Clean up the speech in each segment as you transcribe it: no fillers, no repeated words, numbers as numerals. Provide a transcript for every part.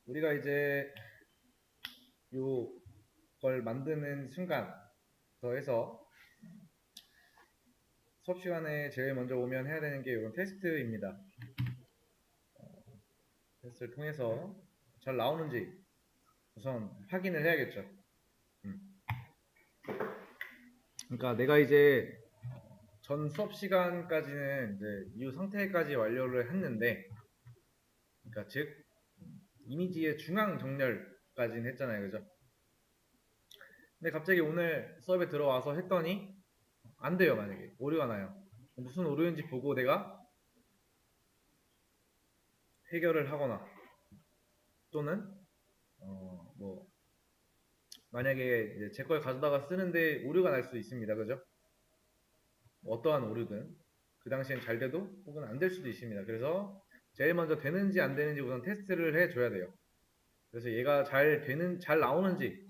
우리가 이제 요걸 만드는 순간 더해서 수업 시간에 제일 먼저 오면 해야 되는 게 이런 테스트입니다. 테스트를 통해서 잘 나오는지 우선 확인을 해야겠죠. 그러니까 내가 이제 전 수업 시간까지는 이제 이 상태까지 완료를 했는데, 그러니까 즉 이미지의 중앙 정렬까지는 했잖아요, 그죠? 근데 갑자기 오늘 수업에 들어와서 했더니 안 돼요. 만약에 오류가 나요. 무슨 오류인지 보고 내가 해결을 하거나, 또는 뭐 만약에 제 걸 가져다가 쓰는데 오류가 날 수 있습니다, 그죠? 어떠한 오류든 그 당시엔 잘 돼도 혹은 안 될 수도 있습니다. 그래서 제일 먼저 되는지 안 되는지 우선 테스트를 해줘야 돼요. 그래서 얘가 잘 나오는지,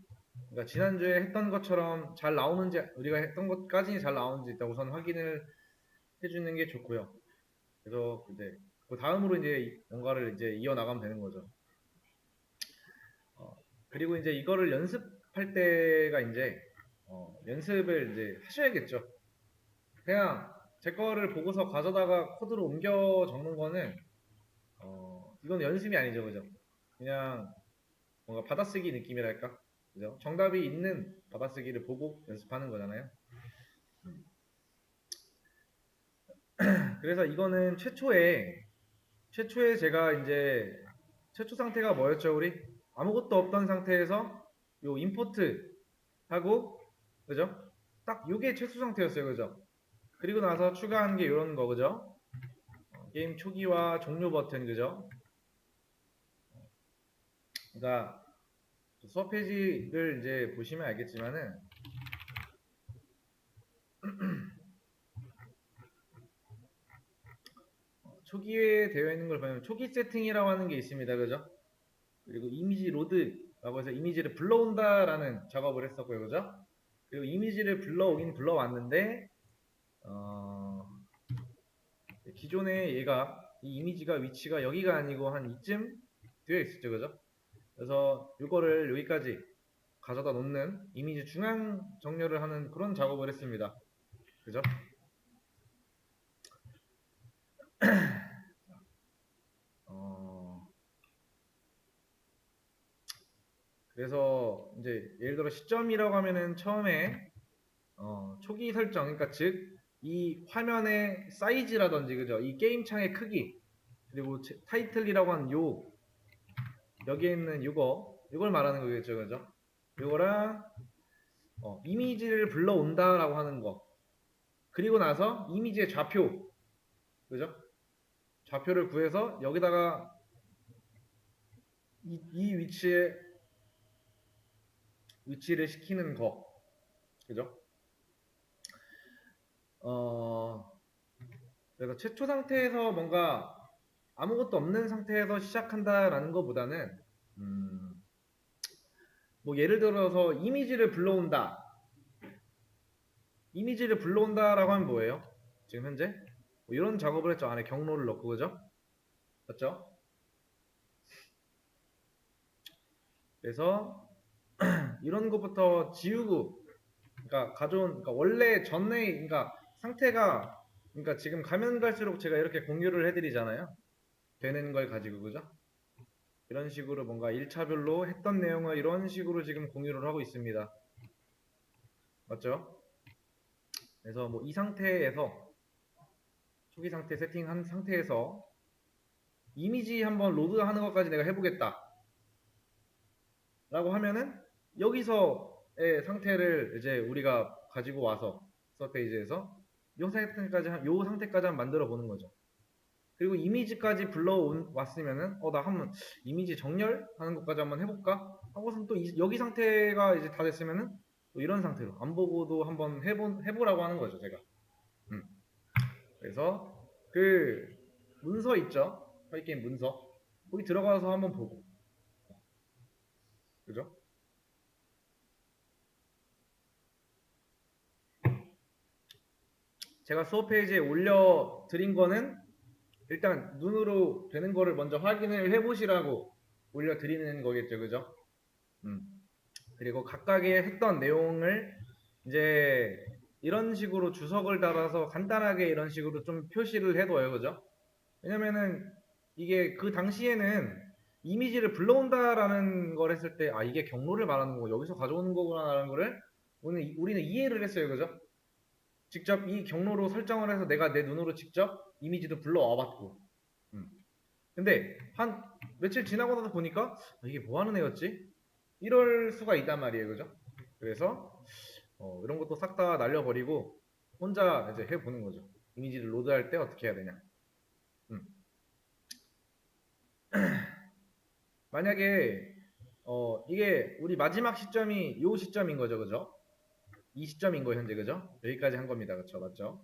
그러니까 지난주에 했던 것처럼 잘 나오는지, 우리가 했던 것까지 잘 나오는지 일단 우선 확인을 해주는 게 좋고요. 그래서 이제 그 다음으로 이제 뭔가를 이제 이어나가면 되는 거죠. 그리고 이제 이거를 연습할 때가 이제 연습을 이제 하셔야겠죠. 그냥 제 거를 보고서 가져다가 코드로 옮겨 적는 거는 이건 연습이 아니죠, 그죠? 그냥 뭔가 받아쓰기 느낌이랄까, 그죠? 정답이 있는 받아쓰기를 보고 연습하는 거잖아요. 그래서 이거는 최초에 제가 이제 최초 상태가 뭐였죠, 우리? 아무것도 없던 상태에서 요 임포트 하고, 그죠? 딱 요게 최초 상태였어요, 그죠? 그리고 나서 추가한 게 이런 거, 그죠? 게임 초기화 종료 버튼, 그죠? 그러니까 수업 페이지를 이제 보시면 알겠지만은 초기에 되어 있는 걸 보면 초기 세팅이라고 하는 게 있습니다, 그죠? 그리고 이미지 로드라고 해서 이미지를 불러온다라는 작업을 했었고요, 그죠? 그리고 이미지를 불러오긴 불러왔는데 기존에 얘가 이 이미지가 위치가 여기가 아니고 한 이쯤 되어 있었죠, 그죠? 그래서 이거를 여기까지 가져다 놓는 이미지 중앙 정렬을 하는 그런 작업을 했습니다, 그죠? 그래서 이제 예를 들어 시점이라고 하면은 처음에 초기 설정, 그러니까 즉 이 화면의 사이즈라든지, 그죠? 이 게임 창의 크기, 그리고 타이틀이라고 하는 여기에 있는 이걸 말하는 거겠죠, 그죠? 이거랑 이미지를 불러온다라고 하는 거, 그리고 나서 이미지의 좌표, 그죠? 좌표를 구해서 여기다가 이 위치를 시키는 거, 그죠? 그래서 최초 상태에서 뭔가 아무것도 없는 상태에서 시작한다라는 것보다는 뭐 예를 들어서 이미지를 불러온다라고 하면 뭐예요? 지금 현재 뭐 이런 작업을 했죠. 안에 경로를 넣고, 그죠? 맞죠? 그래서 이런 것부터 지우고, 그러니까 그러니까 원래 전에, 그러니까 상태가, 그러니까 지금 가면 갈수록 제가 이렇게 공유를 해드리잖아요. 되는 걸 가지고, 그죠? 이런 식으로 뭔가 1차별로 했던 내용을 이런 식으로 지금 공유를 하고 있습니다. 맞죠? 그래서 뭐 이 상태에서 초기 상태 세팅한 상태에서 이미지 한번 로드하는 것까지 내가 해보겠다 라고 하면은 여기서의 상태를 이제 우리가 가지고 와서 서페이지에서 요 상태까지 한번 만들어 보는 거죠. 그리고 이미지까지 불러왔으면은 나 한번 이미지 정렬하는 것까지 한번 해볼까 하고선 또 여기 상태가 이제 다 됐으면은 또 이런 상태로 안 보고도 한번 해보라고 하는 거죠, 제가. 그래서 그 문서 있죠? 파이게임 문서. 거기 들어가서 한번 보고. 그죠? 제가 수업 페이지에 올려드린 거는 일단 눈으로 되는 거를 먼저 확인을 해보시라고 올려드리는 거겠죠, 그죠? 그리고 각각의 했던 내용을 이제 이런 식으로 주석을 달아서 간단하게 이런 식으로 좀 표시를 해둬요, 그죠? 왜냐면은 이게 그 당시에는 이미지를 불러온다라는 걸 했을 때, 아, 이게 경로를 말하는 거고 여기서 가져오는 거구나라는 거를 우리는 이해를 했어요, 그죠? 직접 이 경로로 설정을 해서 내가 내 눈으로 직접 이미지도 불러와 봤고. 근데 한 며칠 지나고 나서 보니까 이게 뭐 하는 애였지? 이럴 수가 있단 말이에요, 그죠? 그래서 이런 것도 싹 다 날려버리고 혼자 이제 해보는 거죠. 이미지를 로드할 때 어떻게 해야 되냐. 음. 만약에 이게 우리 마지막 시점이 요 시점인 거죠, 그죠? 이 시점인 거 현재, 그죠? 여기까지 한 겁니다, 그쵸? 맞죠?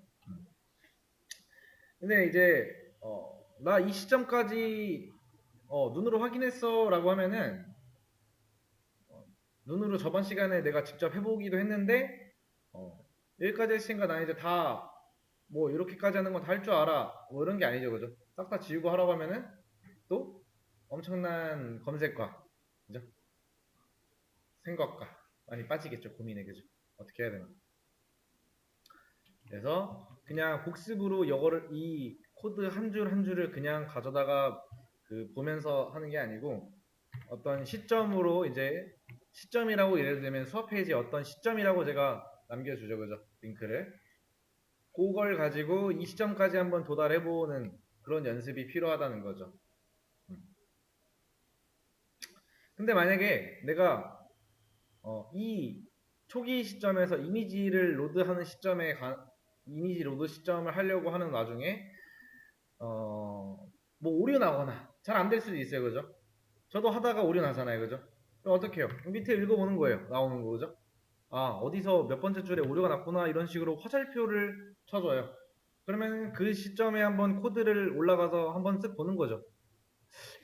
근데 이제 나 이 시점까지 눈으로 확인했어라고 하면은 눈으로 저번 시간에 내가 직접 해보기도 했는데 여기까지 했으니까 나 이제 다 뭐 이렇게까지 하는 건 다 할 줄 알아 뭐 이런 게 아니죠, 그죠? 싹 다 지우고 하라고 하면은 또 엄청난 검색과 그죠? 생각과 많이 빠지겠죠, 고민에, 그죠? 어떻게 해야 되나. 그래서 그냥 복습으로 이거를 이 코드 한 줄 한 줄을 그냥 가져다가 그 보면서 하는 게 아니고 어떤 시점으로 이제 시점이라고 예를 들면 수업 페이지에 어떤 시점이라고 제가 남겨주죠, 그죠? 링크를 그걸 가지고 이 시점까지 한번 도달해보는 그런 연습이 필요하다는 거죠. 근데 만약에 내가 이 초기 시점에서 이미지 로드 시점을 하려고 하는 와중에 뭐 오류 나거나 잘 안 될 수도 있어요, 그죠? 저도 하다가 오류 나잖아요, 그죠? 그럼 어떻게 해요? 밑에 읽어보는 거예요, 나오는 거, 그죠? 아, 어디서 몇 번째 줄에 오류가 났구나 이런 식으로 화살표를 쳐줘요. 그러면 그 시점에 한번 코드를 올라가서 한번 쓱 보는 거죠.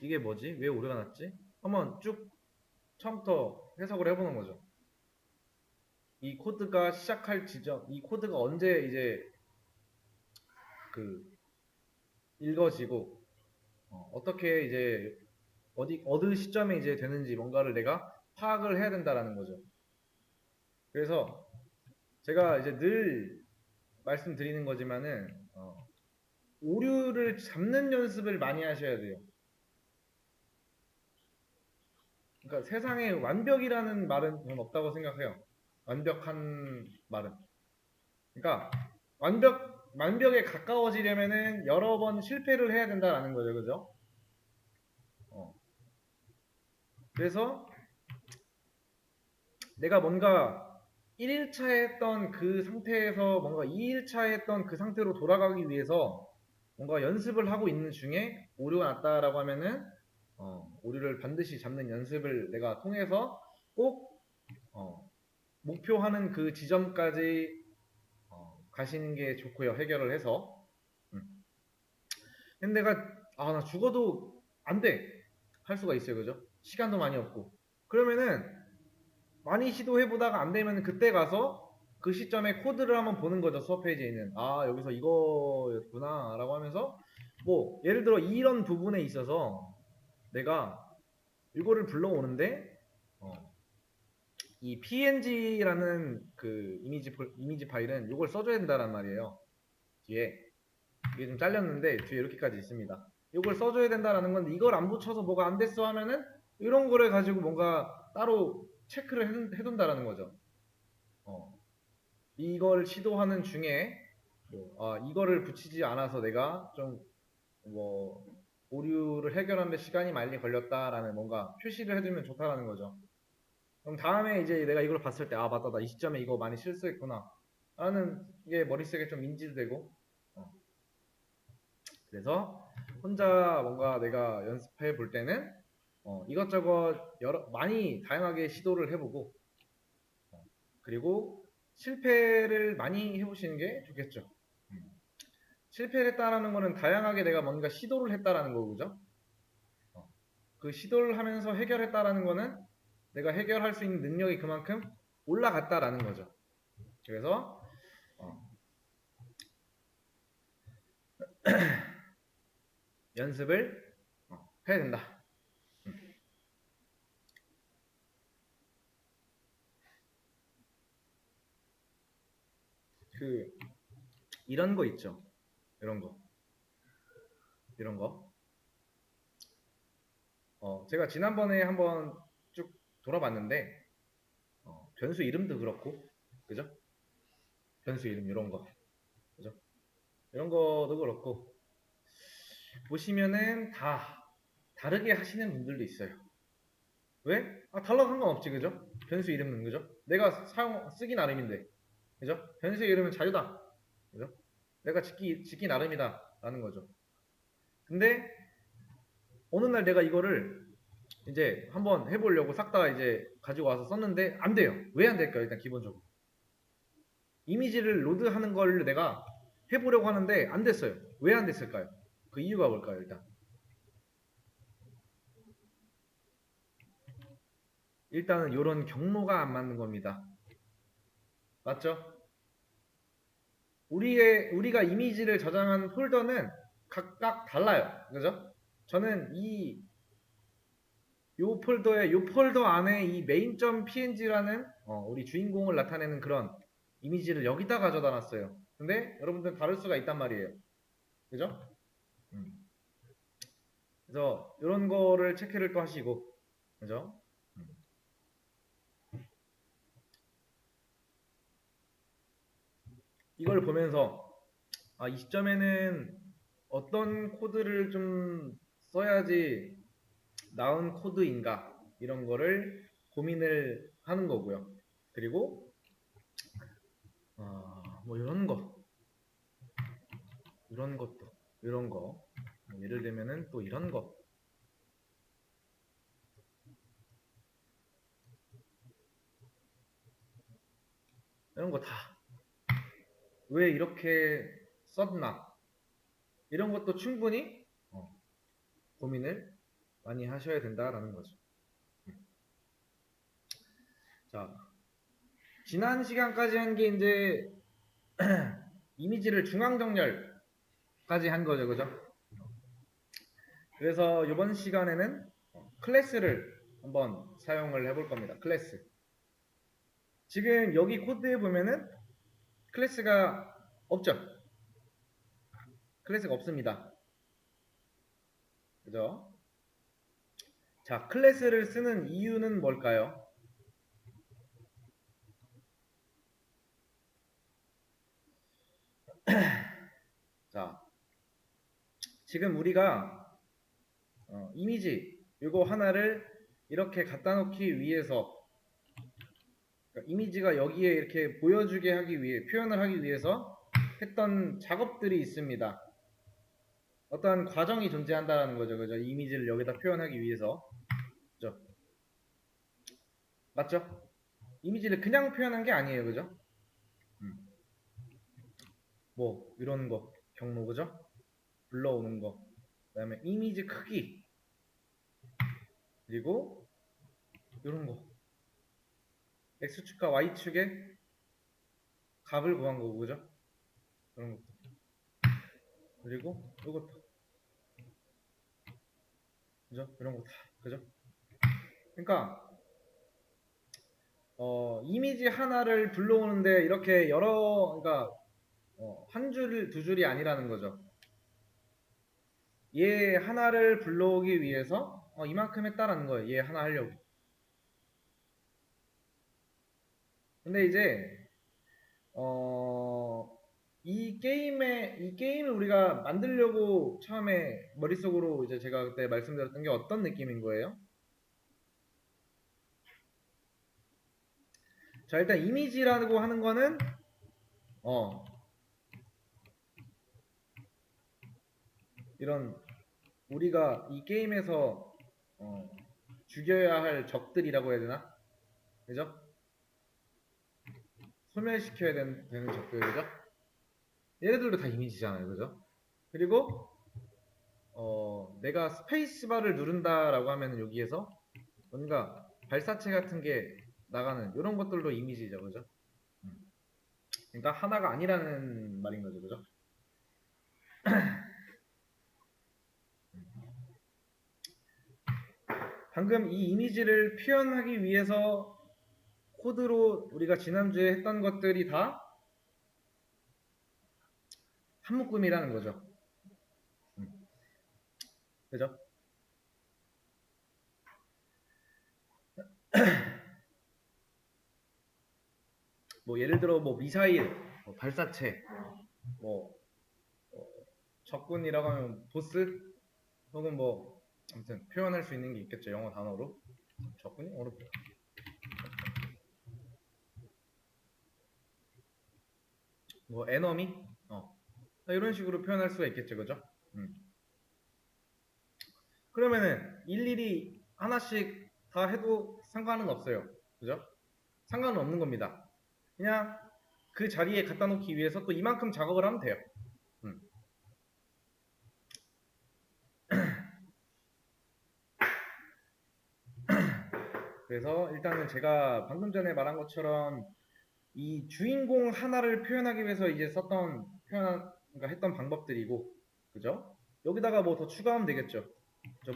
이게 뭐지? 왜 오류가 났지? 한번 쭉 처음부터 해석을 해보는 거죠. 이 코드가 시작할 지점, 이 코드가 언제 이제 그 읽어지고 떻게 이제 어느 시점에 이제 되는지 뭔가를 내가 파악을 해야 된다라는 거죠. 그래서 제가 이제 늘 말씀드리는 거지만은 오류를 잡는 연습을 많이 하셔야 돼요. 그러니까 세상에 완벽이라는 말은 저는 없다고 생각해요. 완벽한 말은. 그러니까 완벽에 가까워지려면은 여러 번 실패를 해야 된다라는 거죠, 그죠? 어. 그래서 내가 뭔가 1일차 했던 그 상태에서 뭔가 2일차 했던 그 상태로 돌아가기 위해서 뭔가 연습을 하고 있는 중에 오류가 났다라고 하면은 오류를 반드시 잡는 연습을 내가 통해서 꼭 목표하는 그 지점까지 가시는 게 좋고요. 해결을 해서. 음. 근데 내가 나 죽어도 안 돼. 할 수가 있어요. 그죠? 시간도 많이 없고. 그러면은 많이 시도해보다가 안 되면 그때 가서 그 시점에 코드를 한번 보는 거죠. 수업 페이지에 있는. 아, 여기서 이거였구나. 라고 하면서 뭐 예를 들어 이런 부분에 있어서 내가 이거를 불러오는데 이 png라는 그 이미지 파일은 이걸 써줘야 된다란 말이에요. 뒤에 이게 좀 잘렸는데 뒤에 이렇게까지 있습니다. 이걸 써줘야 된다라는 건데 이걸 안 붙여서 뭐가 안 됐어 하면은 이런 거를 가지고 뭔가 따로 체크를 해둔다라는 거죠. 이걸 시도하는 중에 이거를 붙이지 않아서 내가 좀 뭐 오류를 해결하는데 시간이 많이 걸렸다라는 뭔가 표시를 해두면 좋다라는 거죠. 그럼 다음에 이제 내가 이걸 봤을 때 맞다, 나 이 시점에 이거 많이 실수했구나 라는 게 머릿속에 좀 인지되고 그래서 혼자 뭔가 내가 연습해 볼 때는 이것저것 많이 다양하게 시도를 해보고 그리고 실패를 많이 해보시는 게 좋겠죠. 실패를 했다라는 거는 다양하게 내가 뭔가 시도를 했다라는 거죠. 그 시도를 하면서 해결했다라는 거는 내가 해결할 수 있는 능력이 그만큼 올라갔다라는 거죠. 그래서 연습을 해야 된다. 그 이런 거 있죠. 이런 거. 이런 거. 제가 지난번에 한번 쭉 돌아봤는데 변수 이름도 그렇고, 그죠? 변수 이름 이런 거, 그죠? 이런 거도 그렇고 보시면은 다 다르게 하시는 분들도 있어요. 왜? 달라도 상관없지, 그죠? 변수 이름은, 그죠? 내가 쓰기 나름인데, 그죠? 변수 이름은 자유다, 그죠? 내가 짓기 나름이다 라는 거죠. 근데 어느 날 내가 이거를 이제 한번 해보려고 싹 다 이제 가지고 와서 썼는데 안 돼요. 왜 안 될까요? 일단 기본적으로 이미지를 로드하는 걸 내가 해보려고 하는데 안 됐어요. 왜 안 됐을까요? 그 이유가 뭘까요? 일단은 이런 경로가 안 맞는 겁니다. 맞죠? 우리가 이미지를 저장한 폴더는 각각 달라요. 그죠? 저는 요 폴더에 요 폴더 안에 이 main.png라는 우리 주인공을 나타내는 그런 이미지를 여기다 가져다 놨어요. 근데 여러분들 다를 수가 있단 말이에요. 그죠? 그래서 이런 거를 체크를 또 하시고, 그죠? 이걸 보면서 이 시점에는 어떤 코드를 좀 써야지 나은 코드인가 이런 거를 고민을 하는 거고요. 그리고 뭐 이런 것도 이런 거 예를 들면은 또 이런 거 이런 거 다 왜 이렇게 썼나 이런 것도 충분히 고민을 많이 하셔야 된다라는 거죠. 자, 지난 시간까지 한 게 이제 이미지를 중앙 정렬까지 한 거죠, 그죠? 그래서 이번 시간에는 클래스를 한번 사용을 해볼 겁니다. 클래스. 지금 여기 코드에 보면은 클래스가 없죠? 클래스가 없습니다. 그죠? 자, 클래스를 쓰는 이유는 뭘까요? 자, 지금 우리가 이미지 이거 하나를 이렇게 갖다 놓기 위해서 그러니까 이미지가 여기에 이렇게 보여주게 하기 위해 표현을 하기 위해서 했던 작업들이 있습니다. 어떠한 과정이 존재한다는 거죠. 그죠? 이미지를 여기다 표현하기 위해서. 그죠? 맞죠? 이미지를 그냥 표현한 게 아니에요. 그죠? 뭐 이런 거 경로 그죠? 불러오는 거. 그다음에 이미지 크기. 그리고 이런 거. X축과 Y축의 값을 구한 거고 그죠? 그런 것도. 그리고 이것도. 그죠? 이런 거 다. 그죠? 그러니까 이미지 하나를 불러오는데 이렇게 그러니까 한 줄, 두 줄이 아니라는 거죠. 얘 하나를 불러오기 위해서 이만큼 했다라는 거예요. 얘 하나 하려고. 근데 이제 이 게임을 우리가 만들려고 처음에 머릿속으로 이제 제가 그때 말씀드렸던 게 어떤 느낌인 거예요? 자, 일단 이미지라고 하는 거는 이런 우리가 이 게임에서 죽여야 할 적들이라고 해야 되나? 그죠? 소멸시켜야 되는 적들, 그죠? 얘네들도 다 이미지잖아요, 그죠? 그리고 내가 스페이스바를 누른다라고 하면은 여기에서 뭔가 발사체 같은 게 나가는 이런 것들도 이미지죠, 그죠? 그러니까 하나가 아니라는 말인 거죠, 그죠? 방금 이 이미지를 표현하기 위해서 코드로 우리가 지난주에 했던 것들이 다 한 묶음이라는 거죠. 그죠? 뭐 예를 들어 뭐 미사일, 뭐 발사체, 뭐 적군이라고 하면 보스 혹은 뭐 아무튼 표현할 수 있는 게 있겠죠. 영어 단어로. 적군이 어렵다. 뭐 에너미? 이런 식으로 표현할 수가 있겠죠. 그죠? 그러면은 일일이 하나씩 다 해도 상관은 없어요. 그죠? 상관은 없는 겁니다. 그냥 그 자리에 갖다 놓기 위해서 또 이만큼 작업을 하면 돼요. 음. 그래서 일단은 제가 방금 전에 말한 것처럼 이 주인공 하나를 표현하기 위해서 이제 그러니까 했던 방법들이고, 그죠? 여기다가 뭐 더 추가하면 되겠죠.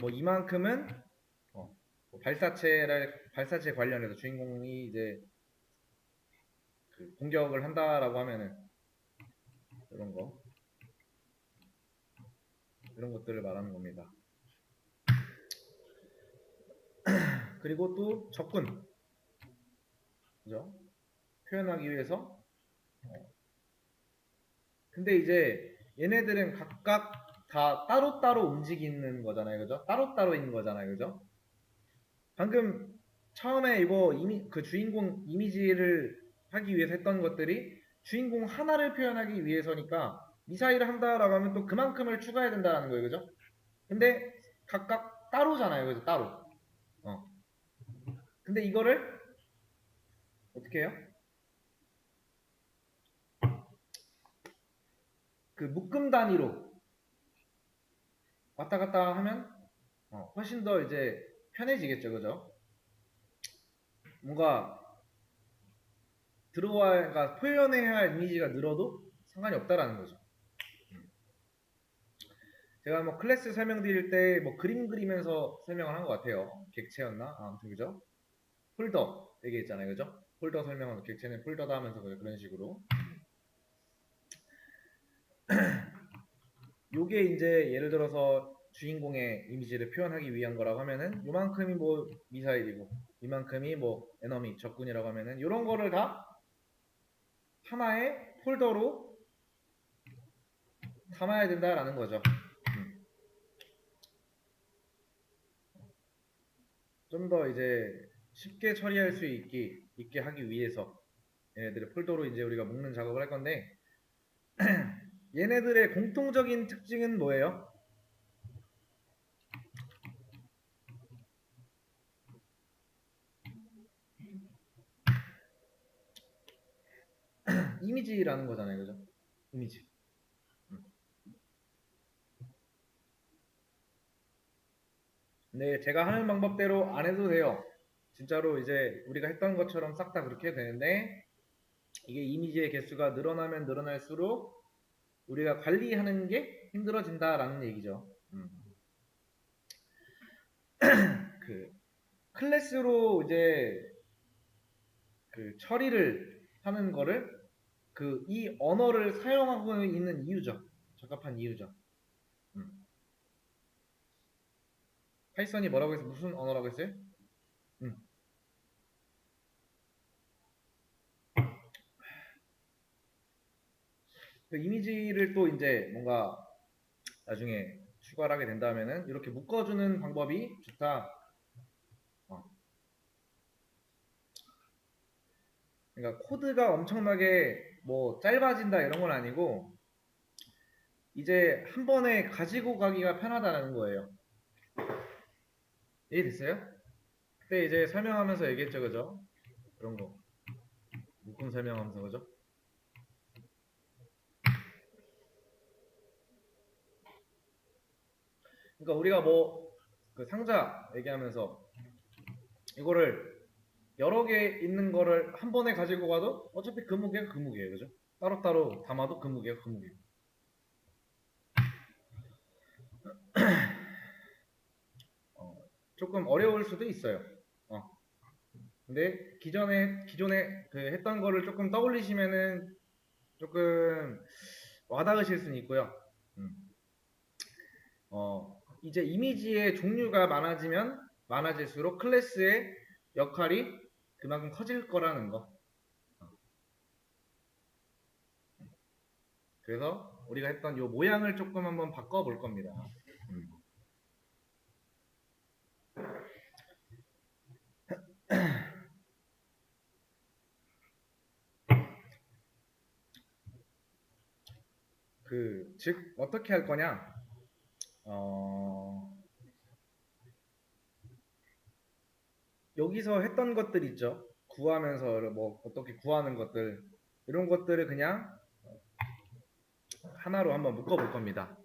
뭐 이만큼은 뭐 발사체 관련해서 주인공이 이제 그 공격을 한다라고 하면은 이런 것들을 말하는 겁니다. 그리고 또 적군, 그죠? 표현하기 위해서. 근데 이제 얘네들은 각각 다 따로따로 움직이는 거잖아요, 그죠? 따로따로 있는 거잖아요, 그죠? 방금 처음에 이거 그 주인공 이미지를 하기 위해서 했던 것들이 주인공 하나를 표현하기 위해서니까 미사일을 한다라고 하면 또 그만큼을 추가해야 된다는 거예요, 그죠? 근데 각각 따로잖아요, 그죠? 따로. 근데 이거를 어떻게 해요? 그 묶음 단위로 왔다 갔다 하면 훨씬 더 이제 편해지겠죠, 그죠? 뭔가 그러니까 표현해야 할 이미지가 늘어도 상관이 없다라는 거죠. 제가 뭐 클래스 설명드릴 때 뭐 그림 그리면서 설명을 한 것 같아요. 객체였나? 아무튼 그죠? 폴더 얘기했잖아요, 그죠? 폴더 설명하면서 객체는 폴더다 하면서 그런 식으로. 요게 이제 예를 들어서 주인공의 이미지를 표현하기 위한 거라고 하면은 요만큼이 뭐 미사일이고 이만큼이 뭐 에너미 적군이라고 하면은 요런 거를 다 하나의 폴더로 담아야 된다라는 거죠. 좀 더 이제 쉽게 처리할 수 있게 하기 위해서 얘네들의 폴더로 이제 우리가 묶는 작업을 할 건데 얘네들의 공통적인 특징은 뭐예요? 이미지라는 거잖아요, 그죠? 이미지. 근데 제가 하는 방법대로 안 해도 돼요. 진짜로 이제 우리가 했던 것처럼 싹 다 그렇게 되는데 이게 이미지의 개수가 늘어나면 늘어날수록 우리가 관리하는 게 힘들어진다라는 얘기죠. 그 클래스로 이제 그 처리를 하는 거를 그 이 언어를 사용하고 있는 이유죠. 적합한 이유죠. 파이썬이 뭐라고 했어요? 무슨 언어라고 했어요? 음. 그 이미지를 또 이제 뭔가 나중에 추가를 하게 된다면은 이렇게 묶어주는 방법이 좋다. 어. 그러니까 코드가 엄청나게 뭐 짧아진다 이런 건 아니고 이제 한 번에 가지고 가기가 편하다는 거예요. 이해됐어요? 그때 이제 설명하면서 얘기했죠, 그죠? 그런 거. 묶음 설명하면서, 그죠? 그러니까 우리가 뭐 그 상자 얘기하면서 이거를 여러 개 있는 거를 한 번에 가지고 가도 어차피 그 무게가 그 무게예요, 그죠? 따로따로 담아도 그 무게가 그 무게예요. 조금 어려울 수도 있어요. 근데 기존에 그 했던 거를 조금 떠올리시면은 조금 와닿으실 수는 있고요. 이제 이미지의 종류가 많아지면 많아질수록 클래스의 역할이 그만큼 커질 거라는 거. 그래서 우리가 했던 이 모양을 조금 한번 바꿔볼 겁니다. 즉 어떻게 할 거냐? 여기서 했던 것들 있죠. 구하면서 뭐 어떻게 구하는 것들 이런 것들을 그냥 하나로 한번 묶어볼 겁니다.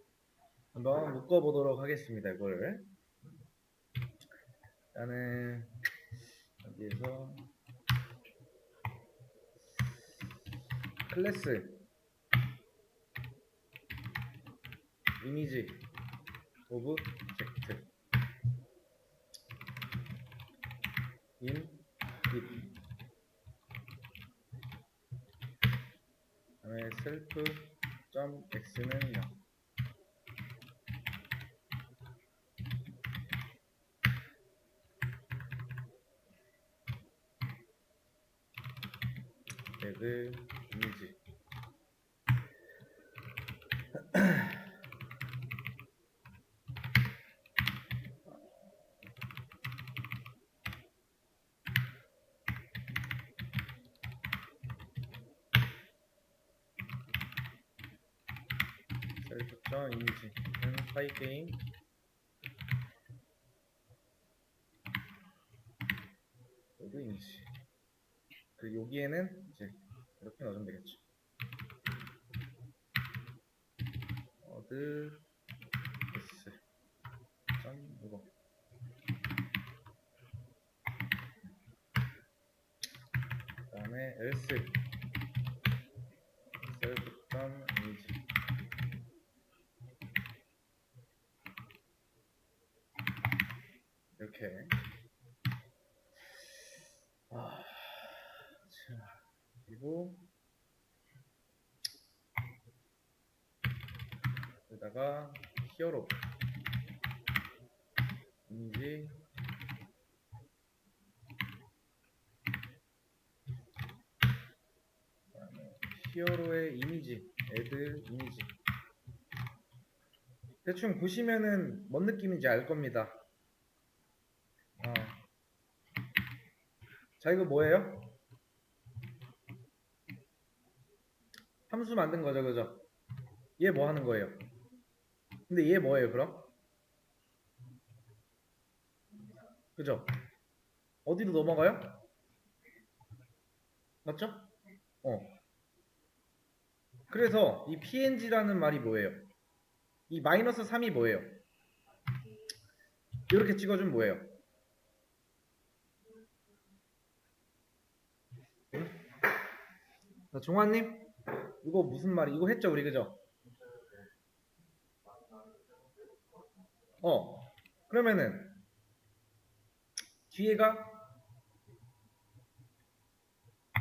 한번 묶어보도록 하겠습니다. 이거를 일단은 여기에서 클래스 이미지 오브젝트 인 딥 그다음에 self.x는 0 add 이미지 self.이미지는 파이 게임 로드 이미지 그리고 여기에는 이제 이렇게 넣으면 되겠죠. 어드 s 점 이거 그다음에 else self image 이렇게 자, 그리고 여기다가 히어로 이미지 히어로의 이미지 add 이미지 대충 보시면은 뭔 느낌인지 알 겁니다. 자 이거 뭐예요? 함수 만든 거죠 그죠? 얘 뭐 하는 거예요? 근데 얘 뭐예요 그럼? 그죠? 어디로 넘어가요? 맞죠? 그래서 이 png라는 말이 뭐예요? 이 마이너스 3이 뭐예요? 이렇게 찍어주면 뭐예요? 자, 종환님 이거 무슨 말이 이거 했죠 우리 그죠? 그러면은 뒤에가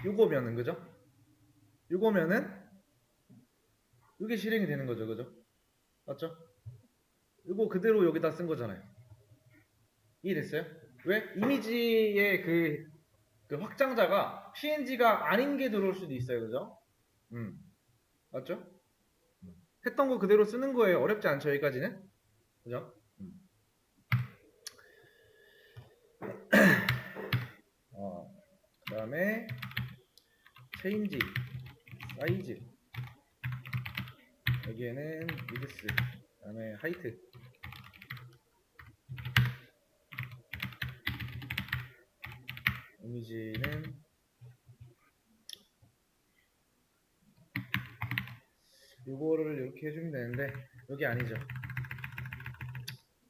요거면은 그죠? 요거면은 이게 실행이 되는 거죠 그죠? 맞죠? 요거 그대로 여기다 쓴 거잖아요. 이해됐어요? 왜? 이미지의 그 확장자가 PNG가 아닌 게 들어올 수도 있어요 그죠? 맞죠? 했던 거 그대로 쓰는 거예요. 어렵지 않죠 여기까지는? 그죠? 그 다음에 체인지 사이즈 여기에는 위드스 그 다음에 하이트 이미지는 요거를 이렇게 해주면 되는데 여기 아니죠.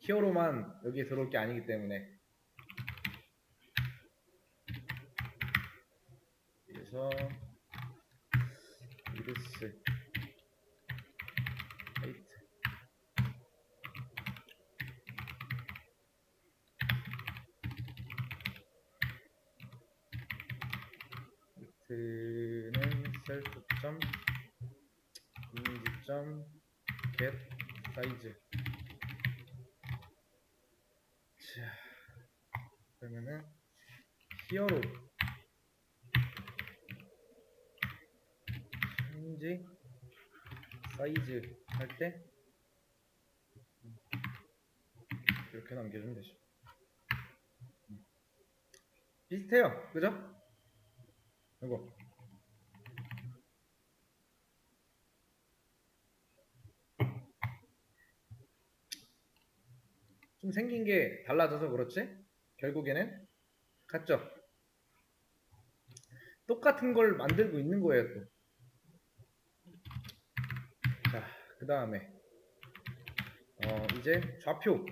히어로만 여기에 들어올 게 아니기 때문에 그래서 위드스 하이트 하이트는 셀프 점 이미지 점 get size. 자, 그러면은 히어로 change size 할 때 이렇게 남겨주면 되죠. 비슷해요, 그죠? 이거 좀 생긴 게 달라져서 그렇지? 결국에는 같죠? 똑같은 걸 만들고 있는 거예요, 또. 자, 그 다음에 이제 좌표.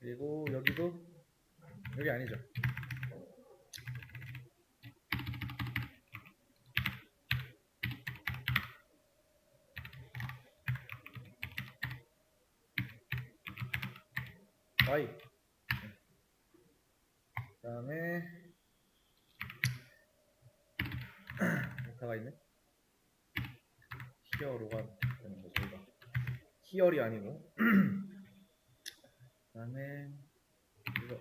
그리고 여기도 여기 아니죠. Y. 그 다음에 데이터가 있네. 히어로가 되는 거죠. 이거 히얼이 아니고. 그 다음에 이거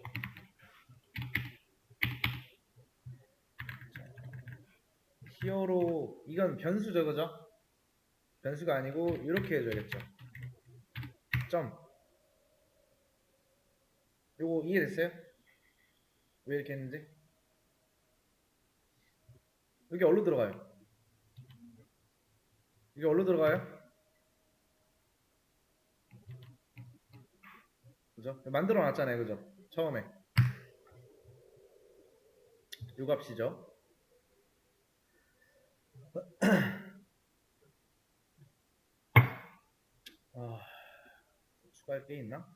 히어로 이건 변수죠, 그죠? 변수가 아니고 이렇게 해줘야겠죠. 점. 요거 이해됐어요? 왜 이렇게 했는지? 여기 어디로 들어가요? 이게 어디로 들어가요? 그죠? 만들어 놨잖아요, 그죠? 처음에 요 값이죠. 추가할 게 있나?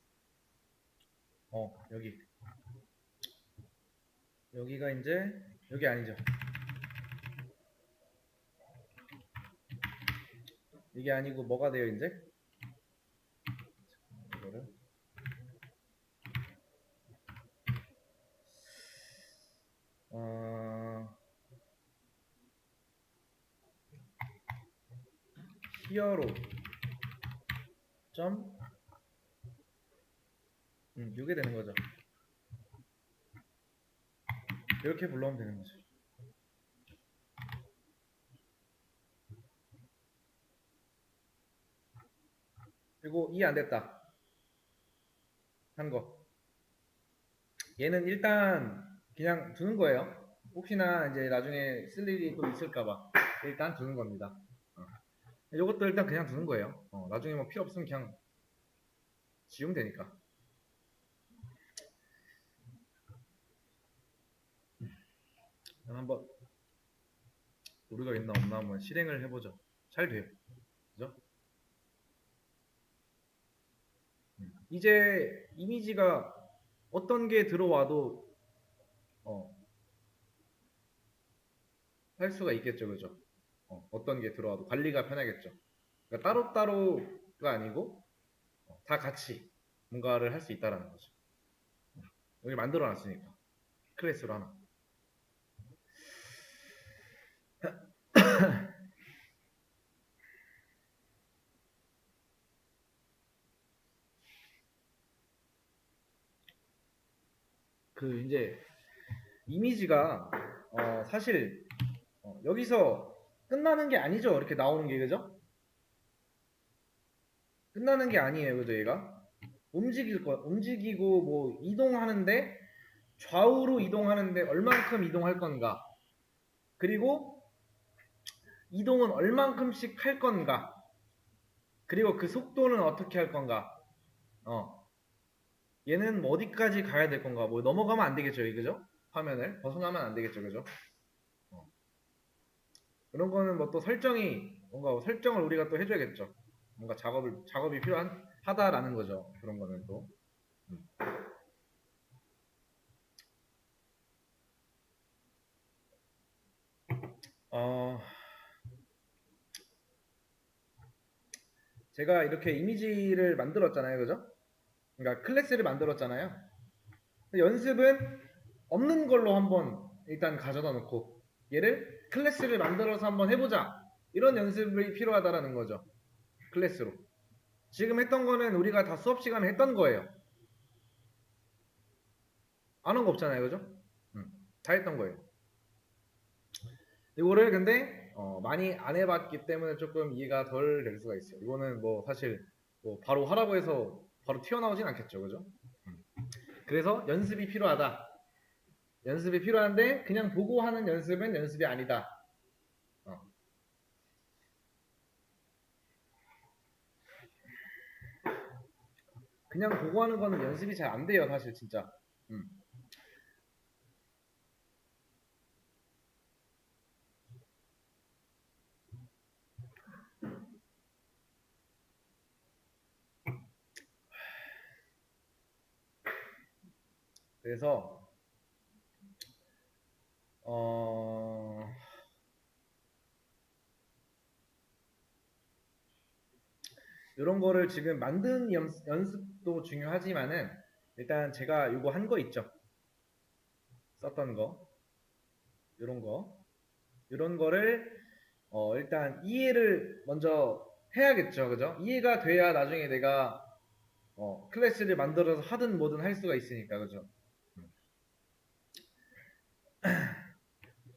여기가 이제 여기 아니죠. 이게 아니고 뭐가 돼요, 이제? 이거를 히어로 점 이게 되는 거죠. 이렇게 불러오면 되는 거죠. 그리고 이해 안 됐다 한 거. 얘는 일단 그냥 두는 거예요. 혹시나 이제 나중에 쓸 일이 또 있을까봐 일단 두는 겁니다. 이것도 일단 그냥 두는 거예요. 나중에 뭐 필요 없으면 그냥 지우면 되니까. 한번 오류가 있나 없나 한번 실행을 해보죠. 잘 돼요. 그죠? 이제 이미지가 어떤 게 들어와도 할 수가 있겠죠, 그죠? 어떤 게 들어와도 관리가 편하겠죠. 그러니까 따로따로가 아니고 다 같이 뭔가를 할 수 있다라는 거죠. 여기 만들어 놨으니까 클래스로 하나. 그 이제 이미지가 사실 여기서 끝나는 게 아니죠. 이렇게 나오는 게, 그죠? 끝나는 게 아니에요, 그죠? 얘가 움직이고 뭐 이동하는데 좌우로 이동하는데 얼만큼 이동할 건가, 그리고 이동은 얼만큼씩 할 건가, 그리고 그 속도는 어떻게 할 건가, 얘는 뭐 어디까지 가야 될 건가, 뭐 넘어가면 안 되겠죠, 그죠? 화면을 벗어나면 안 되겠죠, 그죠? 그런 거는 뭐 또 뭔가 설정을 우리가 또 해줘야겠죠. 뭔가 작업이 하다라는 거죠. 그런 거는 또. 어, 제가 이렇게 이미지를 만들었잖아요, 그죠? 그러니까 클래스를 만들었잖아요. 연습은 없는 걸로 한번 일단 가져다 놓고 얘를 클래스를 만들어서 한번 해보자. 이런 연습이 필요하다라는 거죠. 클래스로. 지금 했던 거는 우리가 다 수업 시간에 했던 거예요. 안 한 거 없잖아요. 그죠? 다 했던 거예요. 이거를 근데 많이 안 해봤기 때문에 조금 이해가 덜 될 수가 있어요. 이거는 뭐 사실 뭐 바로 하라고 해서 바로 튀어나오진 않겠죠. 그죠? 그래서 연습이 필요하다. 연습이 필요한데 그냥 보고 하는 연습은 연습이 아니다. 어. 그냥 보고 하는 거는 연습이 잘 안 돼요. 사실 진짜. 음. 그래서 이런 거를 지금 만든 연습도 중요하지만은 일단 제가 이거 한 거 있죠. 썼던 거. 이런 거. 이런 거를 일단 이해를 먼저 해야겠죠. 그죠? 이해가 돼야 나중에 내가 클래스를 만들어서 하든 뭐든 할 수가 있으니까. 그죠?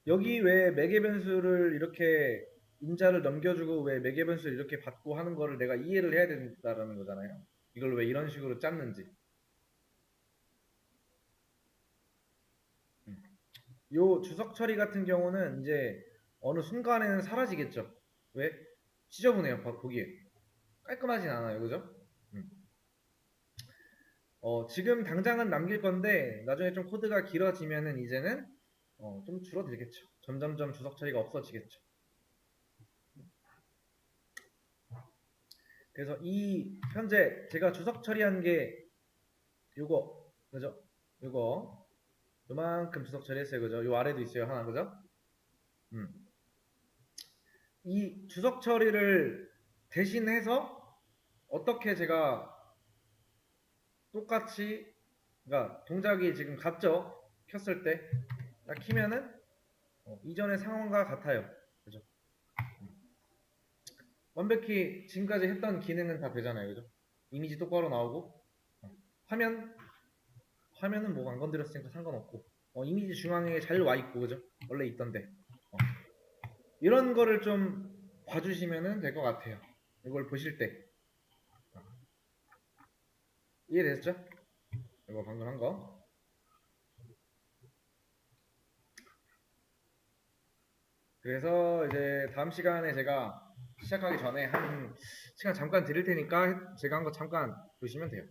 여기 왜 매개 변수를 이렇게 인자를 넘겨주고 왜 매개 변수를 이렇게 받고 하는 거를 내가 이해를 해야 된다라는 거잖아요. 이걸 왜 이런 식으로 짰는지. 요 주석 처리 같은 경우는 이제 어느 순간에는 사라지겠죠. 왜? 지저분해요. 보기에. 깔끔하진 않아요. 그죠? 음. 지금 당장은 남길 건데 나중에 좀 코드가 길어지면은 이제는 좀 줄어들겠죠. 점점점 주석 처리가 없어지겠죠. 그래서 이 현재 제가 주석 처리한 게 요거 그죠? 요거 요만큼 주석 처리했어요. 그죠? 요 아래도 있어요. 하나 그죠? 음. 이 주석 처리를 대신해서 어떻게 제가 똑같이 그러니까 동작이 지금 같죠? 켰을 때 딱 키면은 이전의 상황과 같아요. 그죠? 완벽히 지금까지 했던 기능은 다 되잖아요. 그죠? 이미지 똑바로 나오고 화면 화면은 뭐 안 건드렸으니까 상관없고 이미지 중앙에 잘 와 있고 그죠? 원래 있던데 이런 거를 좀 봐주시면 될 것 같아요. 이걸 보실 때 이해됐죠? 이거 방금 한 거. 그래서 이제 다음 시간에 제가 시작하기 전에 한 시간 잠깐 드릴 테니까 제가 한 거 잠깐 보시면 돼요.